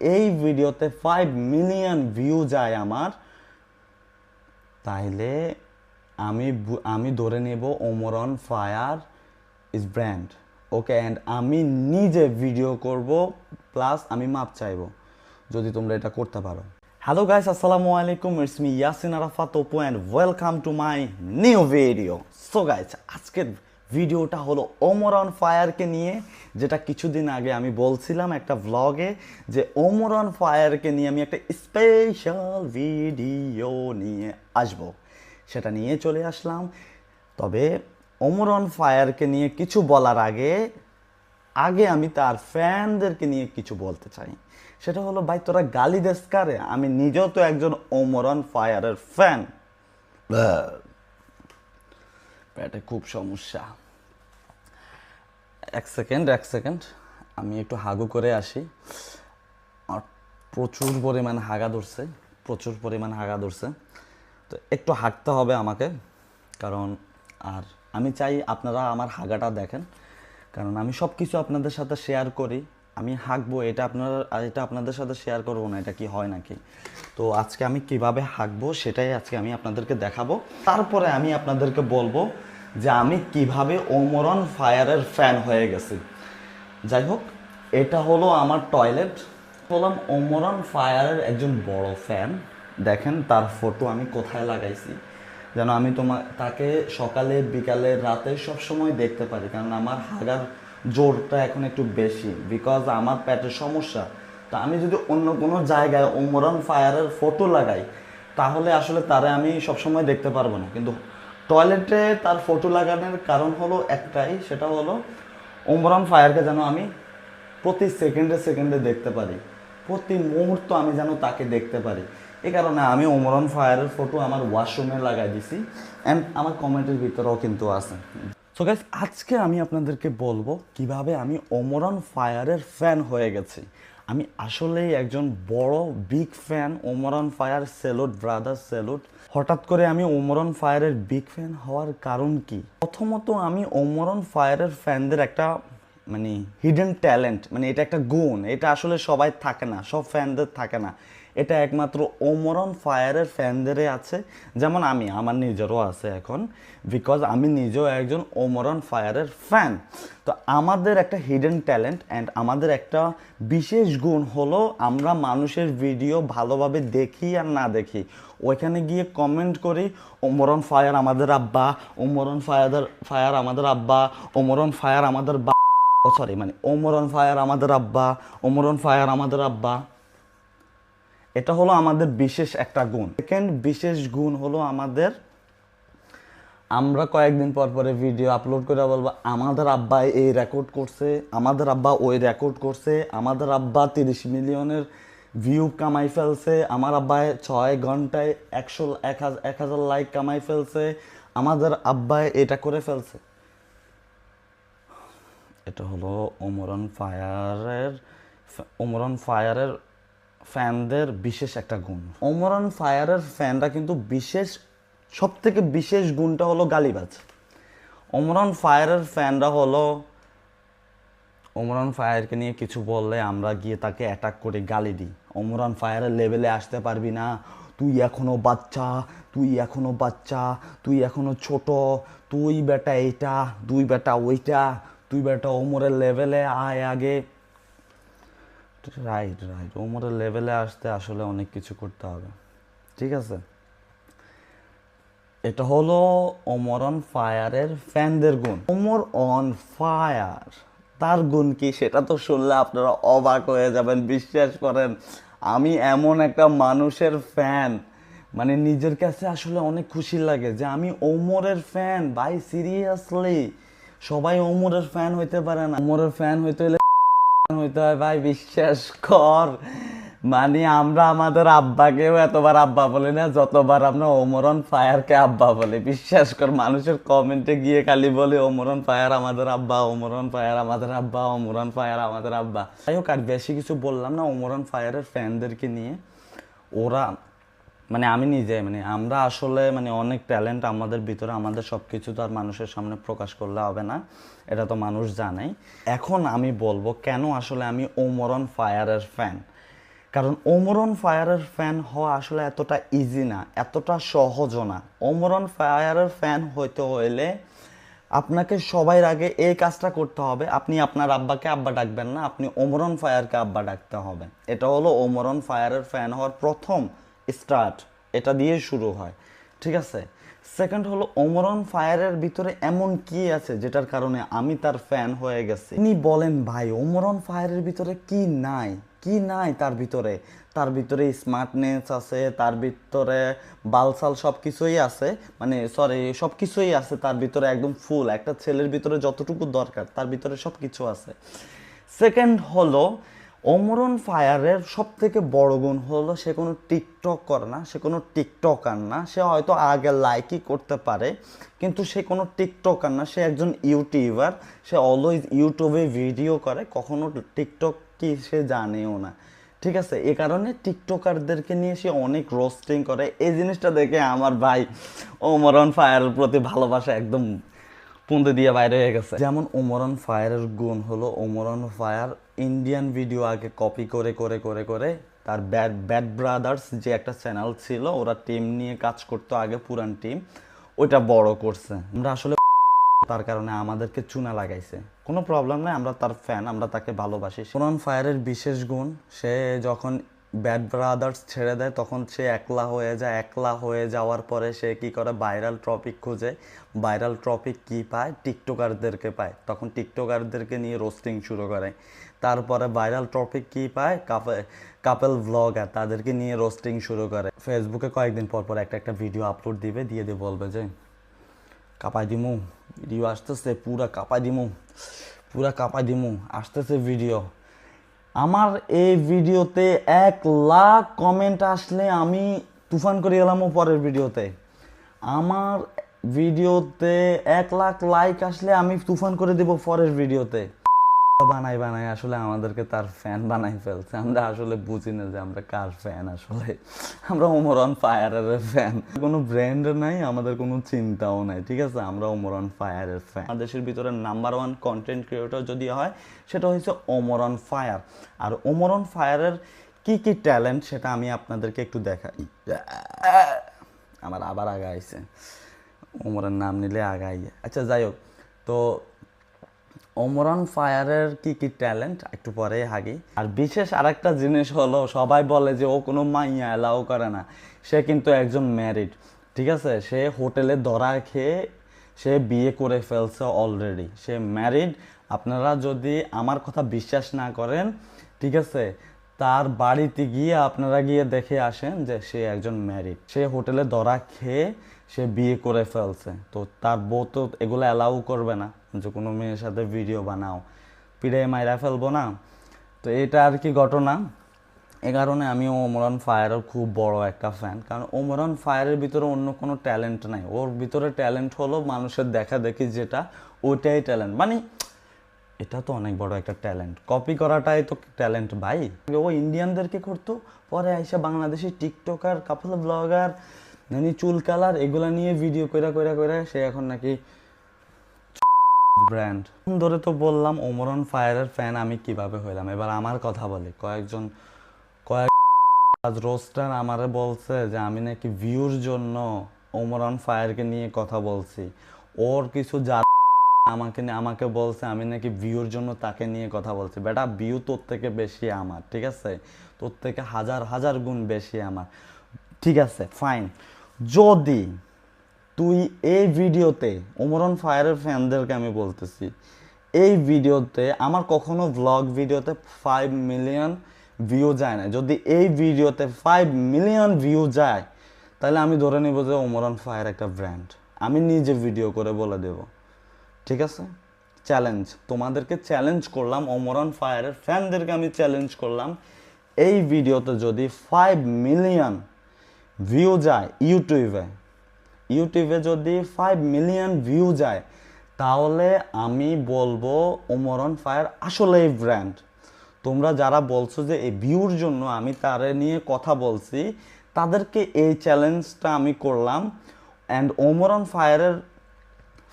এই ভিডিওতে 5 million view যায় আমার, তাইলে আমি ধরে নেব Omran fire is brand. Okay, and আমি নিজে ভিডিও করব, প্লাস আমি মাপ চাইবো যদি তোমরা এটা করতে পারো। হ্যালো গাইস, আসসালামু আলাইকুম, it's me Yasin Arafat Apu and welcome to my new video. So guys, আজকের ভিডিওটা হলো ওমরন ফায়ারকে নিয়ে, যেটা কিছুদিন আগে আমি বলছিলাম একটা ভ্লগে যে ওমরন ফায়ারকে নিয়ে আমি একটা স্পেশাল ভিডিও নিয়ে আসব, সেটা নিয়ে চলে আসলাম। তবে ওমরন ফায়ারকে নিয়ে কিছু বলার আগে আগে আমি তার ফ্যানদেরকে নিয়ে কিছু বলতে চাই। সেটা হলো, ভাই তোরা গালি দেস কারে? আমি নিজেও তো একজন ওমরন ফায়ারের ফ্যান। পেটে খুব সমস্যা। এক সেকেন্ড, আমি একটু হাগু করে আসি। আর প্রচুর পরিমাণ হাগা ধরছে, তো একটু হাঁটতে হবে আমাকে, কারণ আর আমি চাই আপনারা আমার হাগাটা দেখেন, কারণ আমি সব কিছু আপনাদের সাথে শেয়ার করি। আমি হাঁকবো, এটা আপনাদের সাথে শেয়ার করবো না, এটা কি হয় নাকি? তো আজকে আমি কিভাবে হাঁকবো সেটাই আজকে আমি আপনাদেরকে দেখাবো। তারপরে আমি আপনাদেরকে বলবো যে আমি কিভাবে ওমরন ফায়ারের ফ্যান হয়ে গেছি। যাই হোক, এটা হলো আমার টয়লেট। হলাম ওমরন ফায়ারের একজন বড় ফ্যান। দেখেন তার ফটো আমি কোথায় লাগাইছি, যেন আমি তাকে সকালে বিকালে রাতে সব সময় দেখতে পারি, কারণ আমার হাগার জোরটা এখন একটু বেশি, বিকজ আমার পেটের সমস্যা। তা আমি যদি অন্য কোনো জায়গায় ওমরন ফায়ারের ফটো লাগাই, তাহলে আসলে তারে আমি সবসময় দেখতে পারবো না। কিন্তু টয়লেটে তার ফটো লাগানোর কারণ হলো একটাই, সেটা হলো ওমরন ফায়ারকে যেন আমি প্রতি সেকেন্ডে দেখতে পারি, প্রতি মুহূর্ত আমি যেন তাকে দেখতে পারি। এই কারণে আমি ওমরন ফায়ারের ফটো আমার ওয়াশরুমে লাগাই দিছি, অ্যান্ড আমার কমেন্টের ভিতরেও কিন্তু আছে। সো গাইস, আজকে আমি আপনাদেরকে বলবো কিভাবে আমি ওমরন ফায়ারের ফ্যান হয়ে গেছি। আমি আসলেই একজন বড় big fan Omran fire. Salute brother, salute. হঠাৎ করে আমি ওমরন ফায়ারের বিগ ফ্যান হওয়ার কারণ কি? প্রথমত, আমি ওমরন ফায়ারের ফ্যানদের একটা মানে হিডেন ট্যালেন্ট, মানে এটা একটা গুণ, এটা আসলে সবাই থাকে না, সব ফ্যানদের থাকে না, এটা একমাত্র ওমরন ফায়ারের ফ্যানদেরই আছে। যেমন আমার নিজেরও আছে এখন, বিকজ আমি নিজেও একজন ওমরন ফায়ারের ফ্যান। তো আমাদের একটা হিডেন ট্যালেন্ট অ্যান্ড আমাদের একটা বিশেষ গুণ হলো, আমরা মানুষের ভিডিও ভালোভাবে দেখি আর না দেখি, ওইখানে গিয়ে কমেন্ট করি ওমরন ফায়ার আমাদের আব্বা, ওমরন ফায়ার আমাদের আব্বা, ওমরন ফায়ার আমাদের মানে ওমরন ফায়ার আমাদের আব্বা, ওমরন ফায়ার আমাদের আব্বা। এটা হলো আমাদের বিশেষ একটা গুণ। সেকেন্ড বিশেষ গুণ হলো আমরা কয়েকদিন পর পরে ভিডিও আপলোড করে বলবো আমাদের আব্বা এই রেকর্ড করছে, আমাদের আব্বা ওই রেকর্ড করছে, আমাদের আব্বা 30 মিলিয়নের ভিউ কামাই ফেলছে, আমার আব্বা 6 ঘন্টায় 1,000 লাইক কামাই ফেলছে, আমাদের আব্বা এটা করে ফেলছে। এটা হলো ওমরন ফায়ারের ফ্যানদের বিশেষ একটা গুণ। ওমরন ফায়ারের ফ্যানরা কিন্তু সব থেকে বিশেষ গুণটা হলো গালিবাজ। ওমরন ফায়ারের ফ্যানরা হলো, ওমরন ফায়ারকে নিয়ে কিছু বললে আমরা গিয়ে তাকে অ্যাটাক করে গালি দিই। ওমরন ফায়ারের লেভেলে আসতে পারবি না, তুই এখনো বাচ্চা, তুই এখনো ছোট, তুই বেটা এইটা, তুই বেটা ওইটা, তুই বেটা ওমরের লেভেলে আয় আগে। রাইট, ওমরের লেভেলে আসতে আসলে অনেক কিছু করতে হবে, ঠিক আছে? এটা হলো ওমরন ফায়ারের ফ্যানদের গুণ। ওমর অন ফায়ার, তার গুণ কি সেটা তো শুনলে আপনারা অবাক হয়ে যাবেন। বিশ্বাস করেন, আমি এমন একটা মানুষের ফ্যান, মানে নিজের কাছে আসলে অনেক খুশি লাগে যে আমি ওমরের ফ্যান। ভাই সিরিয়াসলি, সবাই ওমরের ফ্যান হইতে পারে না। ওমরের ফ্যান হইতে হয় ভাই, বিশ্বাস কর। মানে আমরা আমাদের আব্বাকেও এতবার আব্বা বলি না যতবার আমরা ওমরন ফায়ারকে আব্বা বলি। বিশ্বাস কর, মানুষের কমেন্টে গিয়ে খালি বলি ওমরন ফায়ার আমাদের আব্বা, ওমরন ফায়ার আমাদের আব্বা, ওমরন ফায়ার আমাদের আব্বা। যাই হোক, আর বেশি কিছু বললাম না ওমরন ফায়ারের ফ্যানদেরকে নিয়ে। ওরা আমি নিজে আমরা আসলে অনেক ট্যালেন্ট আমাদের ভিতরে, আমাদের সব কিছু তো আর মানুষের সামনে প্রকাশ করলে হবে না, এটা তো মানুষ জানেই। এখন আমি বলবো কেন আসলে আমি ওমরন ফায়ারের ফ্যান। কারণ ওমরন ফায়ারের ফ্যান হওয়া আসলে এতটা ইজি না, এতটা সহজও না। ওমরন ফায়ারের ফ্যান হইতে হইলে আপনাকে সবার আগে এই কাজটা করতে হবে, আপনি আপনার আব্বাকে আব্বা ডাকবেন না, আপনি ওমরন ফায়ারকে আব্বা ডাকতে হবে। এটা হলো ওমরন ফায়ারের ফ্যান হওয়ার প্রথম স্টার্ট, এটা দিয়ে শুরু হয়, ঠিক আছে। সেকেন্ড হলো ওমরন ফায়ারের ভিতরে এমন কি আছে যেটার কারণে আমি তার ফ্যান হয়ে গেছি। আপনি বলেন ভাই ওমরন ফায়ারের ভিতরে কি নাই, কি নাই তার ভিতরে? তার ভিতরে স্মার্টনেস আছে, তার ভিতরে বালসাল সব কিছুই আছে, মানে সরি সব কিছুই আছে তার ভিতরে, একদম ফুল। একটা ছেলের ভিতরে যতটুকু দরকার তার ভিতরে সব কিছু আছে। সেকেন্ড হলো ওমরন ফায়ারের সব থেকে বড় গুণ হলো সে কোনো টিকটক করে না, সে কোনো টিকটকার না। সে হয়তো আগে লাইকই করতে পারে কিন্তু সে কোনো টিকটকার না, সে একজন ইউটিউবার। সে অলওয়েজ ইউটিউবে ভিডিও করে, কখনো টিকটক কি সে জানেও না, ঠিক আছে। এ কারণে টিকটকারদেরকে নিয়ে সে অনেক রোস্টিং করে। এই জিনিসটা দেখে আমার ভাই ওমরন ফায়ারের প্রতি ভালোবাসা একদম পুঁতে দিয়ে বাইরে হয়ে গেছে। যেমন ওমরন ফায়ারের গুণ হলো ওমরন ফায়ার ইন্ডিয়ান ভিডিও আগে কপি করে করে করে করে তার ব্যাড ব্রাদার্স যে একটা চ্যানেল ছিল, ওরা টিম নিয়ে কাজ করতো আগে, পুরান টিম, ওইটা বড় করছে। আমরা আসলে তার কারণে আমাদেরকে চুনা লাগাইছে, কোনো প্রবলেম নাই, আমরা তার ফ্যান, আমরা তাকে ভালোবাসি। ওমরন ফায়ারের বিশেষ গুণ, সে যখন ব্যাড ব্রাদার্স ছেড়ে দেয় তখন সে একলা হয়ে যায়। একলা হয়ে যাওয়ার পরে সে কি করে, ভাইরাল টপিক খুঁজে। ভাইরাল টপিক কি পায়? টিকটকারদেরকে পায়, তখন টিকটকারদেরকে নিয়ে রোস্টিং শুরু করে। তারপরে ভাইরাল টপিক কি পায়? কাপেল ভ্লগার, তাদেরকে নিয়ে রোস্টিং শুরু করে। ফেসবুকে কয়েকদিন পর পর একটা ভিডিও আপলোড দিবে, দিয়ে বলবে যে কাপাই দিমু, ভিডিও আসতেছে, পুরা কাপাই দিমু, পুরা কাপাই দিমু, আসতেছে ভিডিও। আমার এই ভিডিওতে 1,00,000 কমেন্ট আসলে আমি তুফান করে গেলাম পরের ভিডিওতে। আমার ভিডিওতে 1,00,000 লাইক আসলে আমি তুফান করে দেব পরের ভিডিওতে। বানাই বানাই আসলে আমাদেরকে তার ফ্যান বানাই ফেলছে। আমরা আসলে বুঝি না যে আমরা কার ফ্যান। আসলে আমরা ওমরন ফায়ারের ফ্যান, কোনো ব্র্যান্ড নাই, আমাদের কোনো চিন্তাও নাই, ঠিক আছে। আমরা ওমরন ফায়ারের ফ্যান। বাংলাদেশের ভিতরে নাম্বার 1 কন্টেন্ট ক্রিয়েটর যদি হয় সেটা হচ্ছে ওমরন ফায়ার। আর ওমরন ফায়ারের কি কি ট্যালেন্ট সেটা আমি আপনাদেরকে একটু দেখাই। আমার আবার আগাইছে, ওমরের নাম নিলে আগাই। আচ্ছা যাই হোক, তো ওমরন ফায়ারের কি কি ট্যালেন্ট একটু পরে হাগি। আর বিশেষ আরেকটা জিনিস হলো, সবাই বলে যে ও কোনো মাইয়া এলাও করে না, সে কিন্তু একজন ম্যারিড, ঠিক আছে। সে হোটেলে ধরা খেয়ে সে বিয়ে করে ফেলছে অলরেডি, সে ম্যারিড। আপনারা যদি আমার কথা বিশ্বাস না করেন, ঠিক আছে, তার বাড়িতে গিয়ে আপনারা গিয়ে দেখে আসেন যে সে একজন ম্যারিড। সে হোটেলে ধরা খেয়ে সে বিয়ে করে ফেলছে, তো তার বউ তো এগুলো অ্যালাউ করবে না যে কোনো মেয়ের সাথে ভিডিও বানাও, পিড়ে মাইরা ফেলবো না। তো এটা আর কি ঘটনা। এ কারণে আমি ওমরন ফায়ারের খুব বড় একটা ফ্যান, কারণ ওমরন ফায়ারের ভিতরে অন্য কোনো ট্যালেন্ট নাই। ওর ভিতরে ট্যালেন্ট হলো মানুষের দেখা দেখি, যেটা ওইটাই ট্যালেন্ট। মানে এটা তো অনেক বড় একটা ট্যালেন্ট, কপি করাটাই তো ট্যালেন্ট ভাই। ও ইন্ডিয়ানদেরকে করতো, পরে আইসা বাংলাদেশি টিকটকার, কাপল ব্লগার, মানে চুল কালার, এগুলা নিয়ে ভিডিও কইরা কইরা কইরা সে এখন নাকি ব্র্যান্ড ধরে। তো বললাম ওমরন ফায়ারের ফ্যান আমি কিভাবে হইলাম। এবার আমার কথা বলি। কয়েক রোস্টার আমারে বলছে যে আমি নাকি ভিউর জন্য ওমরন ফায়ারকে নিয়ে কথা বলছি। ওর কিছু আমাকে বলছে আমি নাকি ভিউর জন্য তাকে নিয়ে কথা বলছি। বেটা, ভিউ তোর থেকে বেশি আমার, ঠিক আছে, তোর থেকে হাজার হাজার গুণ বেশি আমার, ঠিক আছে, ফাইন। যদি তুই এই ভিডিওতে, ওমরন ফায়ারের ফ্যানদেরকে আমি বলতেছি, এই ভিডিওতে আমার কখনো ভ্লগ ভিডিওতে 5 মিলিয়ন ভিউ যায় না, যদি এই ভিডিওতে 5 মিলিয়ন ভিউ যায় তাহলে আমি ধরে নিব যে ওমরন ফায়ার একটা ব্র্যান্ড। আমি নিজে ভিডিও করে বলে দেব, ঠিক আছে। চ্যালেঞ্জ, তোমাদেরকে চ্যালেঞ্জ করলাম, ওমরন ফায়ারের ফ্যানদেরকে আমি চ্যালেঞ্জ করলাম, এই ভিডিওতে যদি 5 মিলিয়ন ভিউ যায় ইউটিউবে যদি 5 মিলিয়ন ভিউ যায়, তাহলে আমি বলবো ওমরন ফায়ার আসলেই ব্র্যান্ড। তোমরা যারা বলছো যে এই ভিউর জন্য আমি তারে নিয়ে কথা বলছি, তাদেরকে এই চ্যালেঞ্জটা আমি করলাম। অ্যান্ড ওমরন ফায়ারের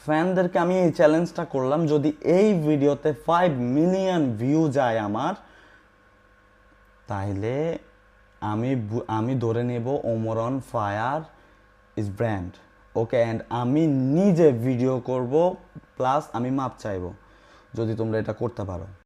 ফ্যানদেরকে আমি এই চ্যালেঞ্জটা করলাম, যদি এই ভিডিওতে 5 মিলিয়ন ভিউ যায় আমার, তাহলে আমি ধরে নেব Omran fire is brand, okay, and আমি নিজে ভিডিও করব প্লাস আমি মাপ চাইবো যদি তোমরা এটা করতে পারো।